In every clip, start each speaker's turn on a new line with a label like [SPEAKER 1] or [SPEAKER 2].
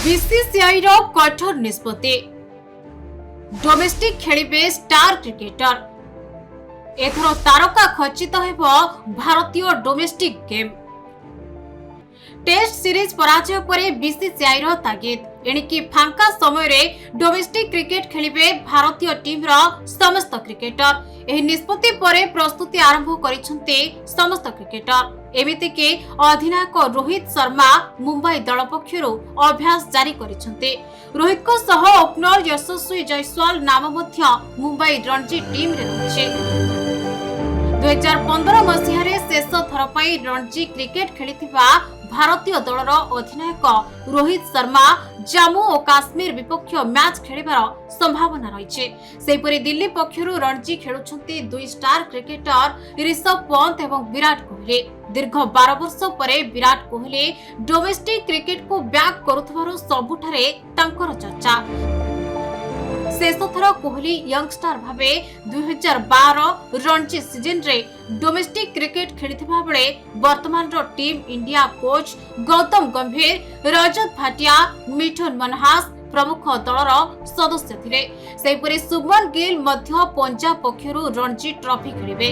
[SPEAKER 1] BCCI रो कठोर निष्पत्ति domestic खेलिबे star cricketer एथरो तारका खचित हेबो भारतीय डोमेस्टिक गेम। टेस्ट सीरीज पराजय परे बीसीसीआई रो तागिद एणिकी फांका समय रे डोमेस्टिक क्रिकेट खेलिबे भारतीय टीम रो समस्त क्रिकेटर। एही निष्पत्ति परे प्रस्तुति आरंभ करिसंते समस्त क्रिकेटर। एमिति के अधिनायक रोहित शर्मा मुंबई दल पक्षरु अभ्यास जारी करिसंते। रोहित को सह ओपनर यशस्वी जायसवाल नाम मध्य मुंबई रणजी टीम रे रहछि। 2015 मसीहारे शेष थर पई रणजी क्रिकेट खेलिथिबा भारतीय दलर अधिनायक रोहित शर्मा जम्मू और काश्मीर विपक्ष मैच खेलिबार संभावना रही। सेपरि दिल्ली पक्षरु रणजी खेलुछंती दुई स्टार क्रिकेटर ऋषभ पंत एवं विराट कोहली। दीर्घ 12 वर्ष परे विराट कोहली डोमेस्टिक क्रिकेट को बैक करुथबारो सबुठारे तांकर चर्चा। शेष थर कोहली यंगस्टार भावे 2012 रणजी सीजन रे डोमेस्टिक क्रिकेट खेलिथिबा बेले वर्तमान रो टीम इंडिया कोच गौतम गंभीर, रजत भाटिया, मिठुन मनहास प्रमुख दलर सदस्य थिले। सेहिपरि शुभमन गिल मध्य पंजाब पक्षरु रणजी ट्रॉफी खेलिबे।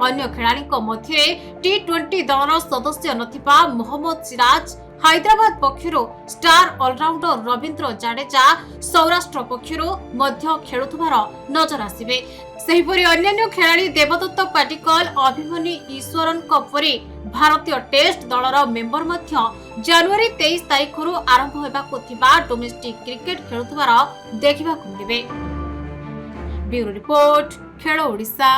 [SPEAKER 1] अन्य खेलाड़ी मध्य टी20 दलर सदस्य नथिबा मोहम्मद सिराज, हैदराबाद पक्षरु स्टार ऑलराउंडर रविंद्र जाडेजा सौराष्ट्र पक्षरु मध्य खेलुथबार नजर आसिबे। सेहिपरि अन्य खेलाड़ी देवदत्त पाटिकल, अभिमन्यु ईश्वरन परि भारतीय टेस्ट दलर मेंबर मध्य जनवरी 23 तारिखरु आरंभ हेबाकु थिबा डोमेस्टिक क्रिकेट खेलुथबार देखिबाकु मिलिबे। ब्यूरो रिपोर्ट, खेल ओडिशा।